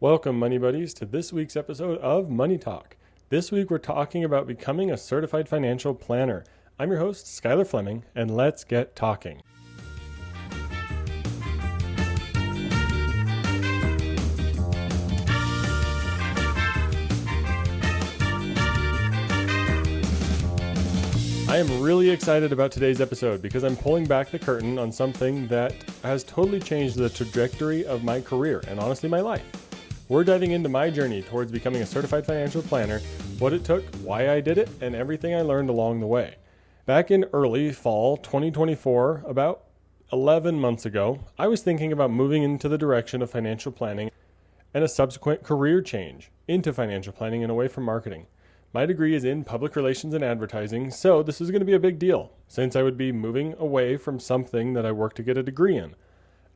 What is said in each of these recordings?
Welcome, Money Buddies, to this week's episode of Money Talk. This week, we're talking about becoming a certified financial planner. I'm your host, Skyler Fleming, and let's get talking. I am really excited about today's episode because I'm pulling back the curtain on something that has totally changed the trajectory of my career and honestly my life. We're diving into my journey towards becoming a certified financial planner, what it took, why I did it, and everything I learned along the way. Back in early fall 2024, about 11 months ago, I was thinking about moving into the direction of financial planning and a subsequent career change into financial planning and away from marketing. My degree is in public relations and advertising, so this is going to be a big deal since I would be moving away from something that I worked to get a degree in.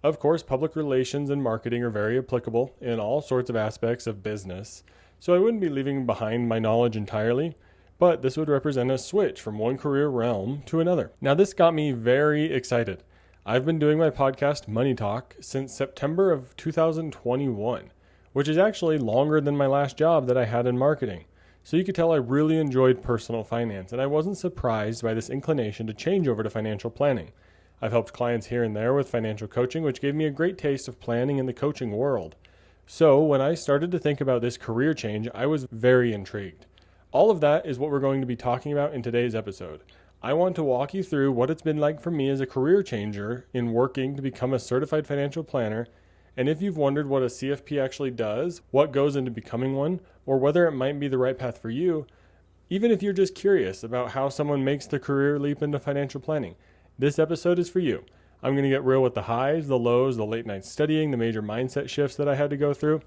Of course, public relations and marketing are very applicable in all sorts of aspects of business, so I wouldn't be leaving behind my knowledge entirely, but this would represent a switch from one career realm to another. Now, this got me very excited. I've been doing my podcast, Money Talk, since September of 2021, which is actually longer than my last job that I had in marketing. So you could tell I really enjoyed personal finance, and I wasn't surprised by this inclination to change over to financial planning. I've helped clients here and there with financial coaching, which gave me a great taste of planning in the coaching world. So when I started to think about this career change, I was very intrigued. All of that is what we're going to be talking about in today's episode. I want to walk you through what it's been like for me as a career changer in working to become a certified financial planner. And if you've wondered what a CFP actually does, what goes into becoming one, or whether it might be the right path for you, even if you're just curious about how someone makes the career leap into financial planning, this episode is for you. I'm going to get real with the highs, the lows, the late night studying, the major mindset shifts that I had to go through.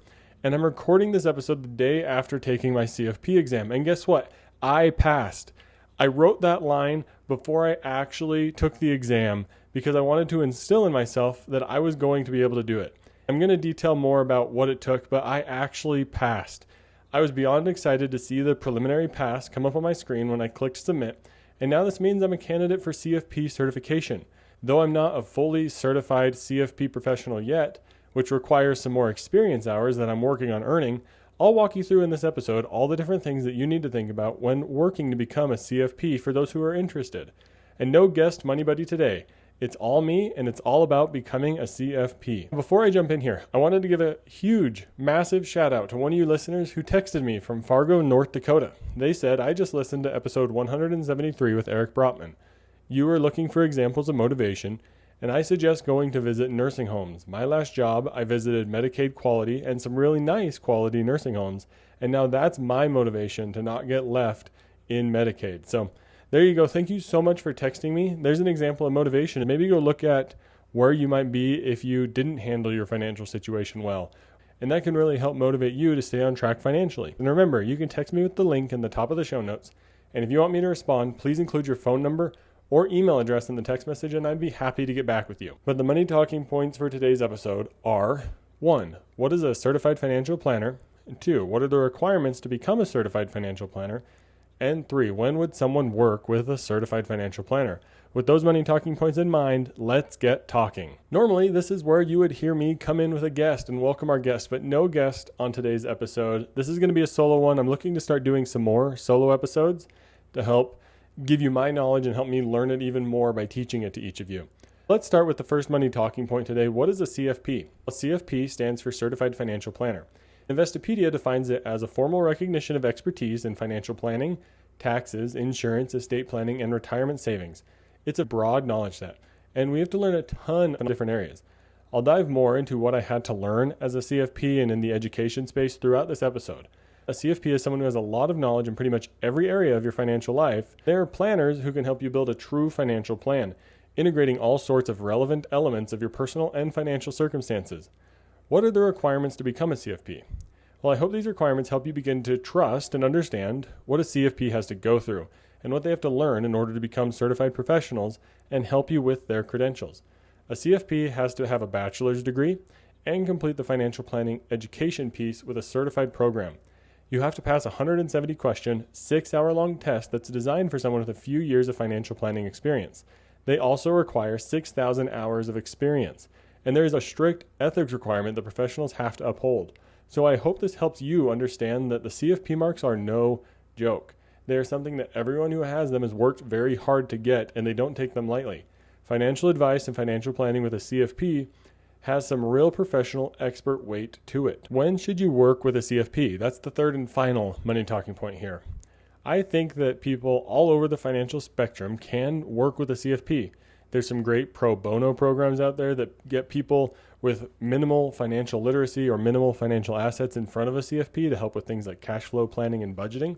And I'm recording this episode the day after taking my CFP exam. And guess what? I passed. I wrote that line before I actually took the exam because I wanted to instill in myself that I was going to be able to do it. I'm going to detail more about what it took, but I actually passed. I was beyond excited to see the preliminary pass come up on my screen when I clicked submit. And now this means I'm a candidate for CFP certification. Though I'm not a fully certified CFP professional yet, which requires some more experience hours that I'm working on earning, I'll walk you through in this episode all the different things that you need to think about when working to become a CFP for those who are interested. And no guest money buddy today. It's all me, and it's all about becoming a CFP. Before I jump in here, I wanted to give a huge, massive shout out to one of you listeners who texted me from Fargo, North Dakota. They said, I just listened to episode 173 with Eric Brotman. You were looking for examples of motivation, and I suggest going to visit nursing homes. My last job, I visited Medicaid quality and some really nice quality nursing homes, and now that's my motivation to not get left in Medicaid. So there you go. Thank you so much for texting me. There's an example of motivation. And maybe go look at where you might be if you didn't handle your financial situation well. And that can really help motivate you to stay on track financially. And remember, you can text me with the link in the top of the show notes. And if you want me to respond, please include your phone number or email address in the text message, and I'd be happy to get back with you. But the money talking points for today's episode are 1. What is a certified financial planner? 2. What are the requirements to become a certified financial planner? And 3, when would someone work with a certified financial planner? With those money talking points in mind, let's get talking. Normally, this is where you would hear me come in with a guest and welcome our guest, but no guest on today's episode. This is going to be a solo one. I'm looking to start doing some more solo episodes to help give you my knowledge and help me learn it even more by teaching it to each of you. Let's start with the first money talking point today. What is a CFP? A CFP stands for Certified Financial Planner. Investopedia defines it as a formal recognition of expertise in financial planning, taxes, insurance, estate planning, and retirement savings. It's a broad knowledge set, and we have to learn a ton of different areas. I'll dive more into what I had to learn as a CFP and in the education space throughout this episode. A CFP is someone who has a lot of knowledge in pretty much every area of your financial life. They are planners who can help you build a true financial plan, integrating all sorts of relevant elements of your personal and financial circumstances. What are the requirements to become a CFP? Well, I hope these requirements help you begin to trust and understand what a CFP has to go through and what they have to learn in order to become certified professionals and help you with their credentials. A CFP has to have a bachelor's degree and complete the financial planning education piece with a certified program. You have to pass a 170-question, 6-hour-long test that's designed for someone with a few years of financial planning experience. They also require 6,000 hours of experience, and there is a strict ethics requirement that professionals have to uphold. So I hope this helps you understand that the CFP marks are no joke. They are something that everyone who has them has worked very hard to get, and they don't take them lightly. Financial advice and financial planning with a CFP has some real professional expert weight to it. When should you work with a CFP? That's the third and final money talking point here. I think that people all over the financial spectrum can work with a CFP. There's some great pro bono programs out there that get people with minimal financial literacy or minimal financial assets in front of a CFP to help with things like cash flow planning and budgeting.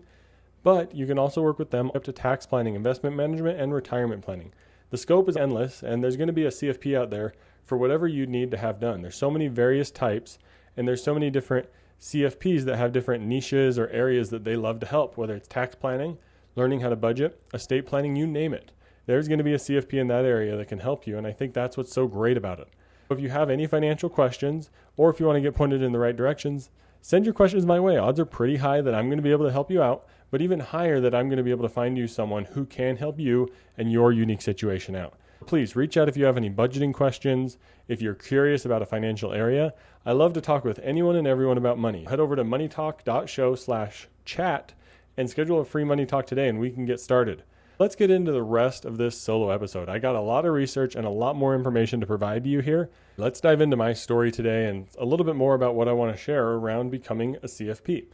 But you can also work with them up to tax planning, investment management, and retirement planning. The scope is endless, and there's going to be a CFP out there for whatever you need to have done. There's so many various types, and there's so many different CFPs that have different niches or areas that they love to help, whether it's tax planning, learning how to budget, estate planning, you name it. There's going to be a CFP in that area that can help you, and I think that's what's so great about it. If you have any financial questions, or if you want to get pointed in the right directions, send your questions my way. Odds are pretty high that I'm going to be able to help you out, but even higher that I'm going to be able to find you someone who can help you and your unique situation out. Please reach out if you have any budgeting questions, if you're curious about a financial area. I love to talk with anyone and everyone about money. Head over to moneytalk.show/chat and schedule a free money talk today, and we can get started. Let's get into the rest of this solo episode. I got a lot of research and a lot more information to provide to you here. Let's dive into my story today and a little bit more about what I want to share around becoming a CFP.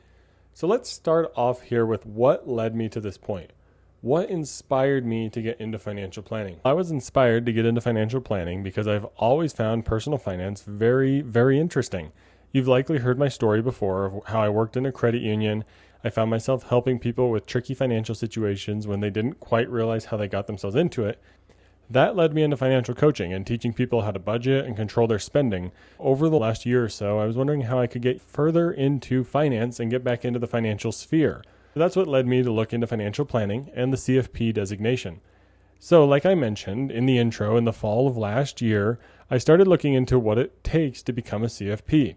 So let's start off here with what led me to this point. What inspired me to get into financial planning? I was inspired to get into financial planning because I've always found personal finance very, very interesting. You've likely heard my story before of how I worked in a credit union. I found myself helping people with tricky financial situations when they didn't quite realize how they got themselves into it. That led me into financial coaching and teaching people how to budget and control their spending. Over the last year or so, I was wondering how I could get further into finance and get back into the financial sphere. That's what led me to look into financial planning and the CFP designation. So like I mentioned in the intro, in the fall of last year, I started looking into what it takes to become a CFP.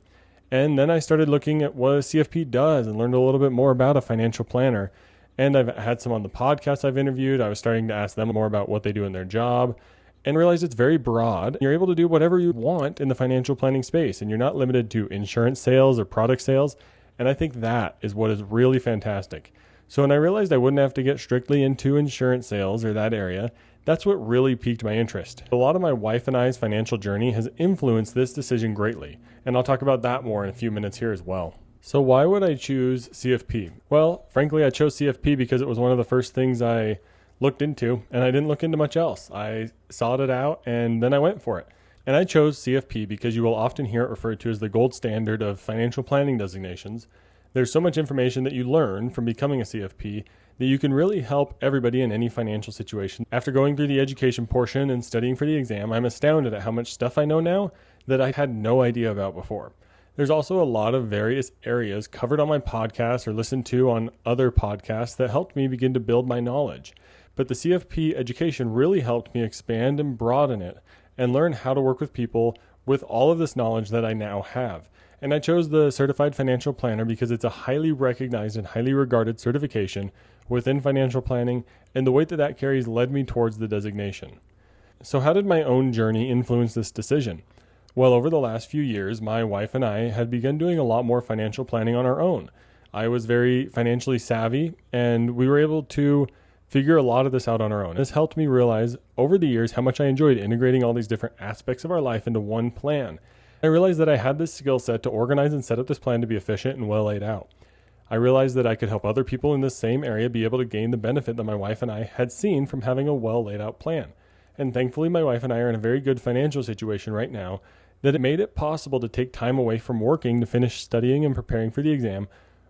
And then I started looking at what a CFP does and learned a little bit more about a financial planner. And I've had some on the podcast I've interviewed. I was starting to ask them more about what they do in their job and realized it's very broad. You're able to do whatever you want in the financial planning space, and you're not limited to insurance sales or product sales. And I think that is what is really fantastic. So when I realized I wouldn't have to get strictly into insurance sales or that area, that's what really piqued my interest. A lot of my wife and I's financial journey has influenced this decision greatly, and I'll talk about that more in a few minutes here as well. So why would I choose CFP? Well, frankly, I chose CFP because it was one of the first things I looked into, and I didn't look into much else. I sought it out, and then I went for it. And I chose CFP because you will often hear it referred to as the gold standard of financial planning designations. There's so much information that you learn from becoming a CFP that you can really help everybody in any financial situation. After going through the education portion and studying for the exam, I'm astounded at how much stuff I know now that I had no idea about before. There's also a lot of various areas covered on my podcast or listened to on other podcasts that helped me begin to build my knowledge. But the CFP education really helped me expand and broaden it and learn how to work with people with all of this knowledge that I now have. And I chose the Certified Financial Planner because it's a highly recognized and highly regarded certification within financial planning, and the weight that that carries led me towards the designation. So how did my own journey influence this decision? Well, over the last few years, my wife and I had begun doing a lot more financial planning on our own. I was very financially savvy, and we were able to figure a lot of this out on our own. This helped me realize over the years how much I enjoyed integrating all these different aspects of our life into one plan. I realized that I had this skill set to organize and set up this plan to be efficient and well laid out. I realized that I could help other people in this same area be able to gain the benefit that my wife and I had seen from having a well laid out plan. And thankfully, my wife and I are in a very good financial situation right now that it made it possible to take time away from working to finish studying and preparing for the exam,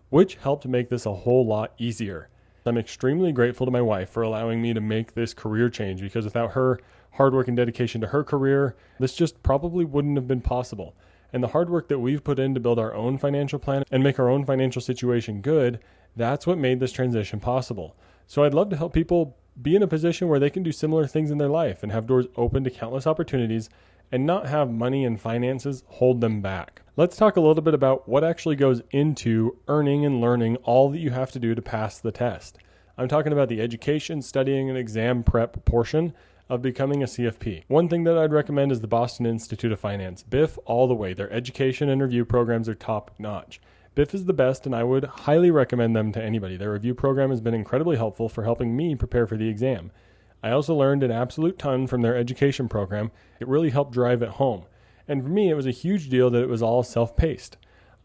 which helped make this a whole lot easier. I'm extremely grateful to my wife for allowing me to make this career change, because without her hard work and dedication to her career, this just probably wouldn't have been possible. And the hard work that we've put in to build our own financial plan and make our own financial situation good, that's what made this transition possible. So I'd love to help people be in a position where they can do similar things in their life and have doors open to countless opportunities and not have money and finances hold them back. Let's talk a little bit about what actually goes into earning and learning all that you have to do to pass the test. I'm talking about the education, studying, and exam prep portion of becoming a CFP. One thing that I'd recommend is the Boston Institute of Finance. BIF all the way. Their education and review programs are top notch. BIF is the best, and I would highly recommend them to anybody. Their review program has been incredibly helpful for helping me prepare for the exam. I also learned an absolute ton from their education program. It really helped drive it home. And for me, it was a huge deal that it was all self-paced.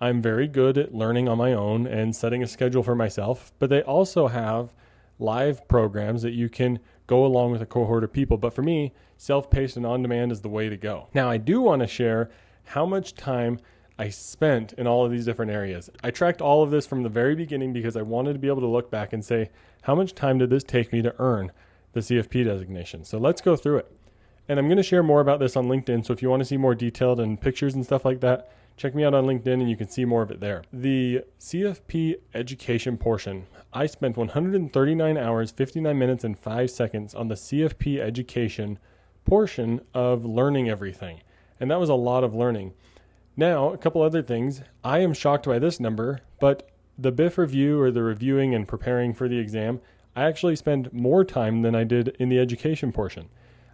I'm very good at learning on my own and setting a schedule for myself, but they also have live programs that you can go along with a cohort of people. But for me, self-paced and on-demand is the way to go. Now, I do want to share how much time I spent in all of these different areas. I tracked all of this from the very beginning because I wanted to be able to look back and say, how much time did this take me to earn the CFP designation? So let's go through it. And I'm going to share more about this on LinkedIn. So if you want to see more detailed and pictures and stuff like that, check me out on LinkedIn and you can see more of it there. The CFP education portion, I spent 139 hours, 59 minutes, and 5 seconds on the CFP education portion of learning everything. And that was a lot of learning. Now, a couple other things. I am shocked by this number, but the BIF review, or the reviewing and preparing for the exam, I actually spend more time than I did in the education portion.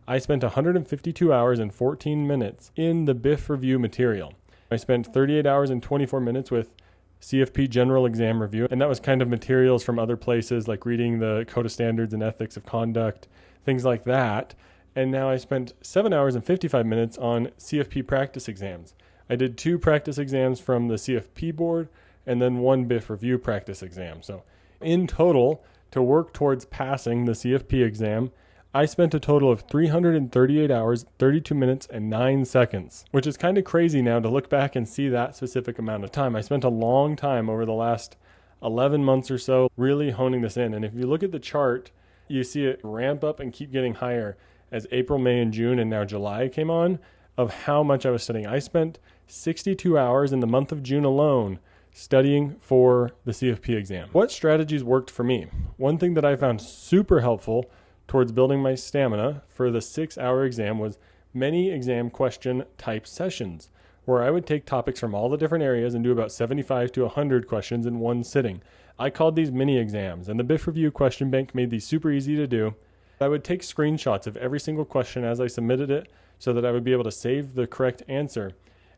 I spent 152 hours and 14 minutes in the BIF review material. I spent 38 hours and 24 minutes with CFP general exam review, and that was kind of materials from other places, like reading the Code of Standards and Ethics of Conduct, things like that. And now I spent 7 hours and 55 minutes on CFP practice exams. I did 2 practice exams from the CFP board and then 1 BIF review practice exam. So in total, to work towards passing the CFP exam, I spent a total of 338 hours, 32 minutes, and 9 seconds, which is kind of crazy now to look back and see that specific amount of time. I spent a long time over the last 11 months or so really honing this in. And if you look at the chart, you see it ramp up and keep getting higher as April, May, and June, and now July came on, of how much I was studying. I spent 62 hours in the month of June alone studying for the CFP exam. What strategies worked for me? One thing that I found super helpful towards building my stamina for the 6-hour exam was many exam question type sessions, where I would take topics from all the different areas and do about 75 to 100 questions in one sitting. I called these mini exams, and the BIF review question bank made these super easy to do. I would take screenshots of every single question as I submitted it so that I would be able to save the correct answer.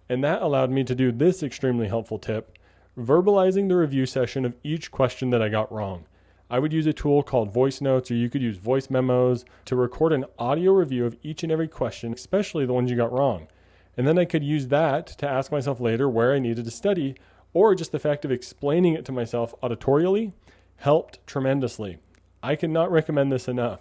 And that allowed me to do this extremely helpful tip, verbalizing the review session of each question that I got wrong. I would use a tool called voice notes, or you could use voice memos to record an audio review of each and every question, especially the ones you got wrong. And then I could use that to ask myself later where I needed to study, or just the fact of explaining it to myself auditorially helped tremendously. I cannot recommend this enough.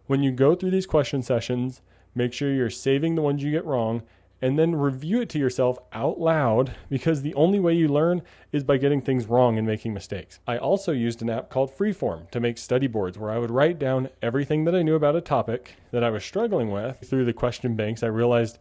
When you go through these question sessions, make sure you're saving the ones you get wrong, and then review it to yourself out loud, because the only way you learn is by getting things wrong and making mistakes. I also used an app called Freeform to make study boards where I would write down everything that I knew about a topic that I was struggling with. Through the question banks, I realized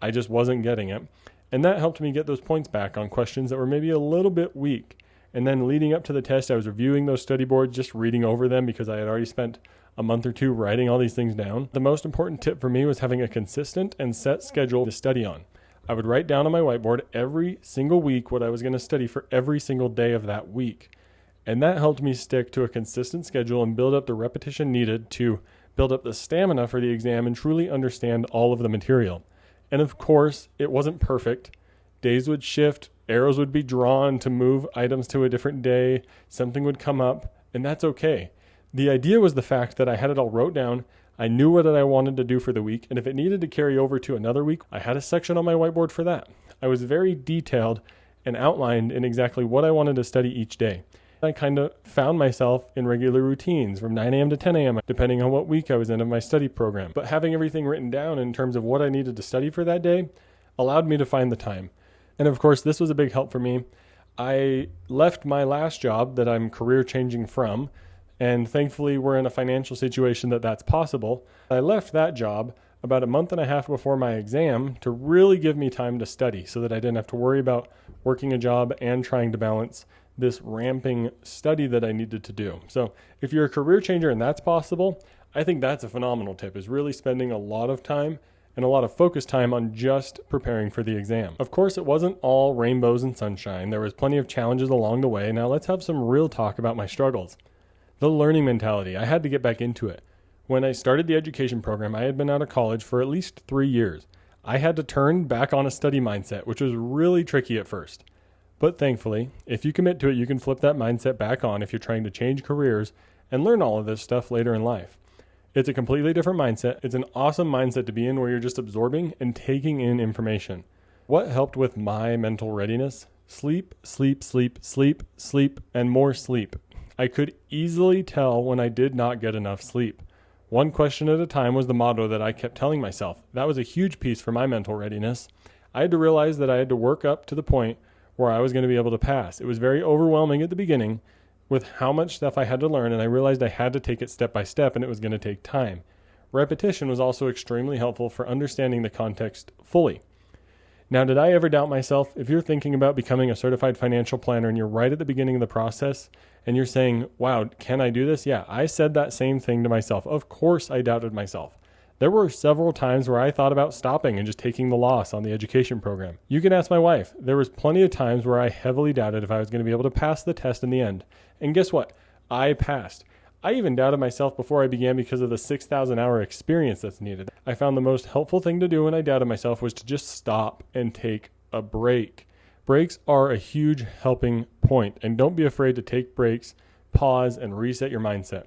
I just wasn't getting it. And that helped me get those points back on questions that were maybe a little bit weak. And then leading up to the test, I was reviewing those study boards, just reading over them because I had already spent a month or 2 writing all these things down. The most important tip for me was having a consistent and set schedule to study on. I would write down on my whiteboard every single week what I was going to study for every single day of that week. And that helped me stick to a consistent schedule and build up the repetition needed to build up the stamina for the exam and truly understand all of the material. And of course, it wasn't perfect. Days would shift, arrows would be drawn to move items to a different day, something would come up, and that's okay. The idea was the fact that I had it all wrote down, I knew what I wanted to do for the week, and if it needed to carry over to another week, I had a section on my whiteboard for that. I was very detailed and outlined in exactly what I wanted to study each day. I kind of found myself in regular routines from 9 a.m. to 10 a.m., depending on what week I was in of my study program. But having everything written down in terms of what I needed to study for that day allowed me to find the time. And of course, this was a big help for me. I left my last job that I'm career changing from, and thankfully we're in a financial situation that's possible. I left that job about a month and a half before my exam to really give me time to study so that I didn't have to worry about working a job and trying to balance this ramping study that I needed to do. So if you're a career changer and that's possible, I think that's a phenomenal tip, is really spending a lot of time and a lot of focus time on just preparing for the exam. Of course, it wasn't all rainbows and sunshine. There was plenty of challenges along the way. Now let's have some real talk about my struggles. The learning mentality. I had to get back into it. When I started the education program, I had been out of college for at least 3 years. I had to turn back on a study mindset, which was really tricky at first. But thankfully, if you commit to it, you can flip that mindset back on if you're trying to change careers and learn all of this stuff later in life. It's a completely different mindset. It's an awesome mindset to be in where you're just absorbing and taking in information. What helped with my mental readiness? Sleep, sleep, sleep, sleep, sleep, and more sleep. I could easily tell when I did not get enough sleep. One question at a time was the motto that I kept telling myself. That was a huge piece for my mental readiness. I had to realize that I had to work up to the point where I was going to be able to pass. It was very overwhelming at the beginning with how much stuff I had to learn, and I realized I had to take it step by step, and it was going to take time. Repetition was also extremely helpful for understanding the context fully. Now, did I ever doubt myself? If you're thinking about becoming a certified financial planner and you're right at the beginning of the process and you're saying, wow, can I do this? Yeah, I said that same thing to myself. Of course, I doubted myself. There were several times where I thought about stopping and just taking the loss on the education program. You can ask my wife. There was plenty of times where I heavily doubted if I was going to be able to pass the test in the end. And guess what? I passed. I even doubted myself before I began because of the 6,000 hour experience that's needed. I found the most helpful thing to do when I doubted myself was to just stop and take a break. Breaks are a huge helping point, and don't be afraid to take breaks, pause, and reset your mindset.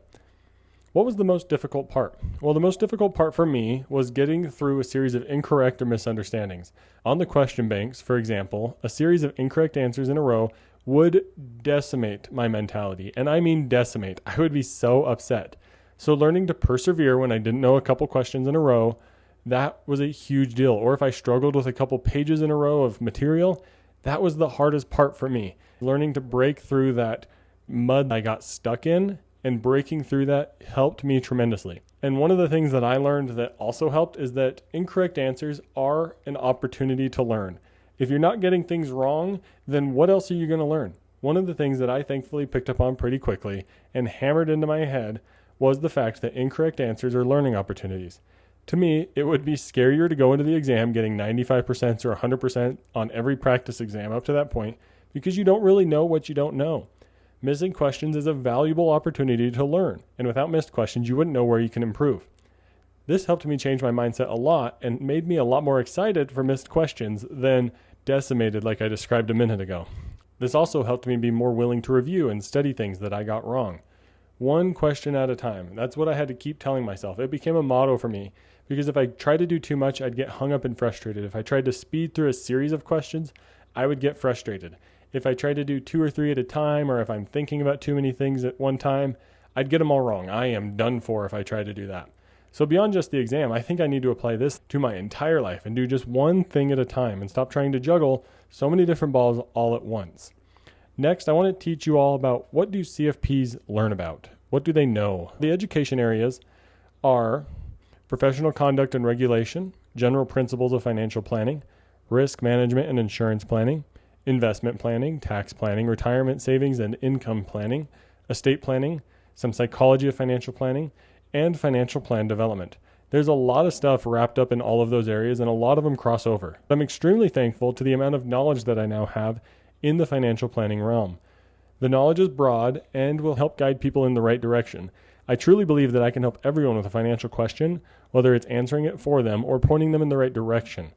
What was the most difficult part? Well, the most difficult part for me was getting through a series of incorrect or misunderstandings. On the question banks, for example, a series of incorrect answers in a row would decimate my mentality. And I mean decimate. I would be so upset. So learning to persevere when I didn't know a couple questions in a row, that was a huge deal. Or if I struggled with a couple pages in a row of material, that was the hardest part for me. Learning to break through that mud I got stuck in and breaking through that helped me tremendously. And one of the things that I learned that also helped is that incorrect answers are an opportunity to learn. If you're not getting things wrong, then what else are you going to learn? One of the things that I thankfully picked up on pretty quickly and hammered into my head was the fact that incorrect answers are learning opportunities. To me, it would be scarier to go into the exam getting 95% or 100% on every practice exam up to that point because you don't really know what you don't know. Missing questions is a valuable opportunity to learn, and without missed questions, you wouldn't know where you can improve. This helped me change my mindset a lot and made me a lot more excited for missed questions than decimated like I described a minute ago. This also helped me be more willing to review and study things that I got wrong. One question at a time. That's what I had to keep telling myself. It became a motto for me because if I tried to do too much, I'd get hung up and frustrated. If I tried to speed through a series of questions, I would get frustrated. If I tried to do 2 or 3 at a time, or if I'm thinking about too many things at one time, I'd get them all wrong. I am done for if I try to do that. So beyond just the exam, I think I need to apply this to my entire life and do just one thing at a time and stop trying to juggle so many different balls all at once. Next, I want to teach you all about what do CFPs learn about? What do they know? The education areas are professional conduct and regulation, general principles of financial planning, risk management and insurance planning, investment planning, tax planning, retirement savings and income planning, estate planning, some psychology of financial planning, and financial plan development. There's a lot of stuff wrapped up in all of those areas, and a lot of them cross over. I'm extremely thankful to the amount of knowledge that I now have in the financial planning realm. The knowledge is broad and will help guide people in the right direction. I truly believe that I can help everyone with a financial question, whether it's answering it for them or pointing them in the right direction.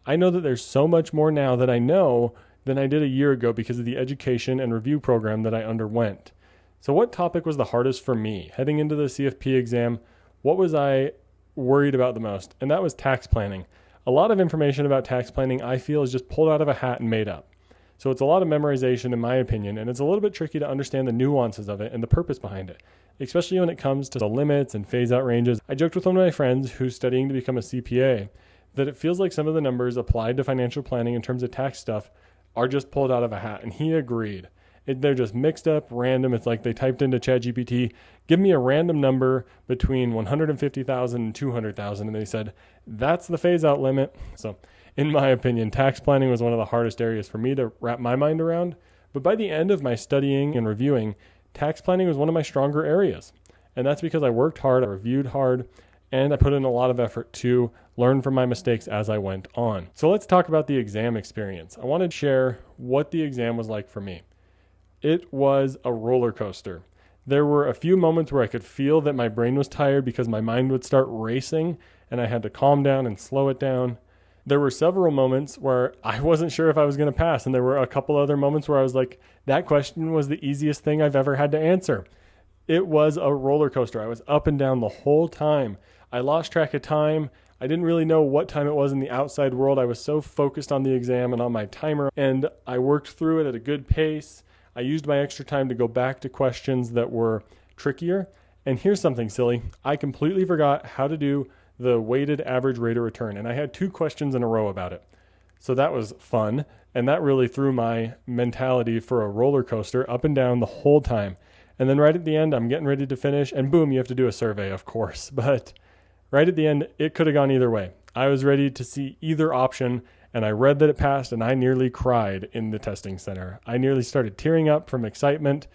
I know that there's so much more now that I know than I did a year ago because of the education and review program that I underwent. So what topic was the hardest for me? Heading into the CFP exam, what was I worried about the most? And that was tax planning. A lot of information about tax planning I feel is just pulled out of a hat and made up. So it's a lot of memorization in my opinion, and it's a little bit tricky to understand the nuances of it and the purpose behind it, especially when it comes to the limits and phase-out ranges. I joked with one of my friends who's studying to become a CPA that it feels like some of the numbers applied to financial planning in terms of tax stuff are just pulled out of a hat, and he agreed. They're just mixed up, random. It's like they typed into ChatGPT, give me a random number between 150,000 and 200,000, and they said, that's the phase-out limit. So in my opinion, tax planning was one of the hardest areas for me to wrap my mind around. But by the end of my studying and reviewing, tax planning was one of my stronger areas. And that's because I worked hard, I reviewed hard, and I put in a lot of effort to learn from my mistakes as I went on. So let's talk about the exam experience. I want to share what the exam was like for me. It was a roller coaster. There were a few moments where I could feel that my brain was tired because my mind would start racing and I had to calm down and slow it down. There were several moments where I wasn't sure if I was going to pass, and there were a couple other moments where I was like, that question was the easiest thing I've ever had to answer. It was a roller coaster. I was up and down the whole time. I lost track of time. I didn't really know what time it was in the outside world. I was so focused on the exam and on my timer, and I worked through it at a good pace. I used my extra time to go back to questions that were trickier. And here's something silly. I completely forgot how to do the weighted average rate of return, and I had 2 questions in a row about it. So that was fun, and that really threw my mentality for a roller coaster up and down the whole time. And then right at the end, I'm getting ready to finish, and boom, you have to do a survey, of course. But right at the end, it could have gone either way. I was ready to see either option, and I read that it passed, and I nearly cried in the testing center. I nearly started tearing up from excitement.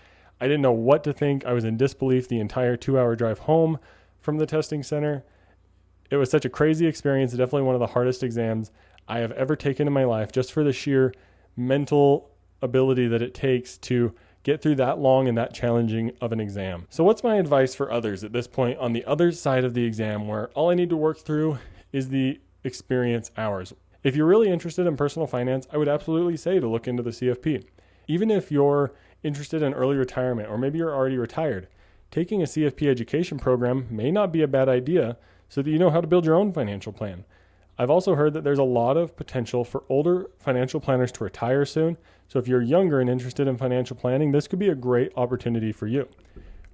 I didn't know what to think. I was in disbelief the entire 2-hour drive home from the testing center. It was such a crazy experience, definitely one of the hardest exams I have ever taken in my life, just for the sheer mental ability that it takes to get through that long and that challenging of an exam. So what's my advice for others at this point on the other side of the exam, where all I need to work through is the experience hours? If you're really interested in personal finance, I would absolutely say to look into the CFP. Even if you're interested in early retirement, or maybe you're already retired, taking a CFP education program may not be a bad idea, so that you know how to build your own financial plan. I've also heard that there's a lot of potential for older financial planners to retire soon. So if you're younger and interested in financial planning, this could be a great opportunity for you.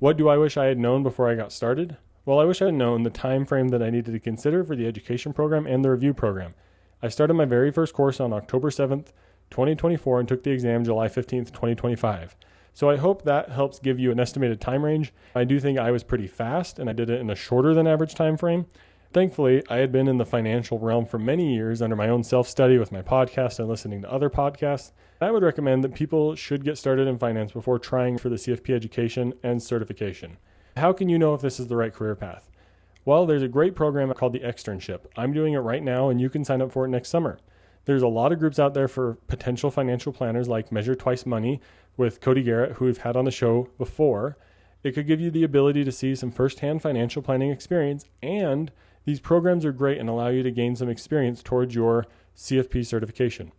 What do I wish I had known before I got started? Well, I wish I had known the time frame that I needed to consider for the education program and the review program. I started my very first course on October 7th, 2024, and took the exam July 15th, 2025. So I hope that helps give you an estimated time range. I do think I was pretty fast, and I did it in a shorter than average time frame. Thankfully, I had been in the financial realm for many years under my own self-study with my podcast and listening to other podcasts. I would recommend that people should get started in finance before trying for the CFP education and certification. How can you know if this is the right career path? Well, there's a great program called the Externship. I'm doing it right now, and you can sign up for it next summer. There's a lot of groups out there for potential financial planners like Measure Twice Money with Cody Garrett, who we've had on the show before. It could give you the ability to see some firsthand financial planning experience, and these programs are great and allow you to gain some experience towards your CFP certification.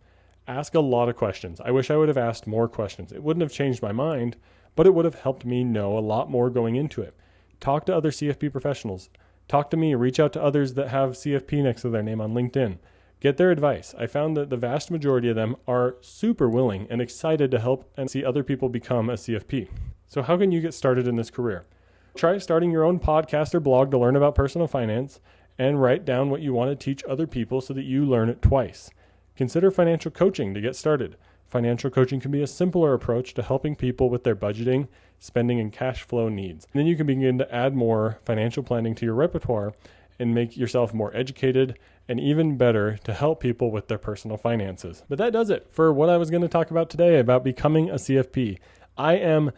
Ask a lot of questions. I wish I would have asked more questions. It wouldn't have changed my mind, but it would have helped me know a lot more going into it. Talk to other CFP professionals. Talk to me. Reach out to others that have CFP next to their name on LinkedIn. Get their advice. I found that the vast majority of them are super willing and excited to help and see other people become a CFP. So how can you get started in this career? Try starting your own podcast or blog to learn about personal finance, and write down what you want to teach other people so that you learn it twice. Consider financial coaching to get started. Financial coaching can be a simpler approach to helping people with their budgeting, spending, and cash flow needs. And then you can begin to add more financial planning to your repertoire and make yourself more educated and even better to help people with their personal finances. But that does it for what I was going to talk about today about becoming a CFP. I am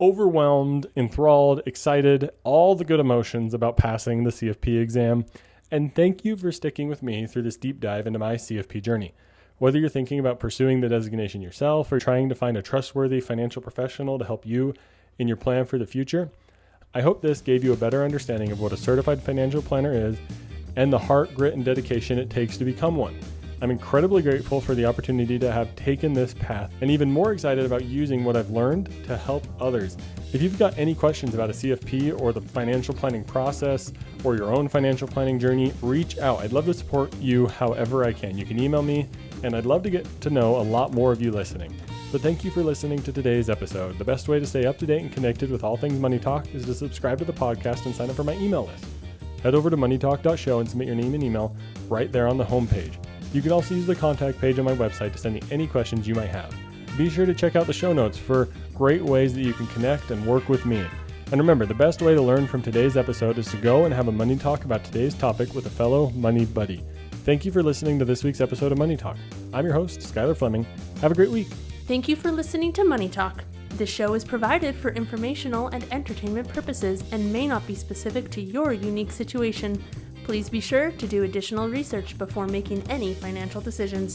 overwhelmed, enthralled, excited, all the good emotions about passing the CFP exam. And thank you for sticking with me through this deep dive into my CFP journey. Whether you're thinking about pursuing the designation yourself or trying to find a trustworthy financial professional to help you in your plan for the future, I hope this gave you a better understanding of what a certified financial planner is and the heart, grit, and dedication it takes to become one. I'm incredibly grateful for the opportunity to have taken this path and even more excited about using what I've learned to help others. If you've got any questions about a CFP or the financial planning process or your own financial planning journey, reach out. I'd love to support you however I can. You can email me, and I'd love to get to know a lot more of you listening. But thank you for listening to today's episode. The best way to stay up to date and connected with all things Money Talk is to subscribe to the podcast and sign up for my email list. Head over to moneytalk.show and submit your name and email right there on the homepage. You can also use the contact page on my website to send me any questions you might have. Be sure to check out the show notes for great ways that you can connect and work with me. And remember, the best way to learn from today's episode is to go and have a money talk about today's topic with a fellow money buddy. Thank you for listening to this week's episode of Money Talk. I'm your host, Skyler Fleming. Have a great week. Thank you for listening to Money Talk. This show is provided for informational and entertainment purposes and may not be specific to your unique situation. Please be sure to do additional research before making any financial decisions.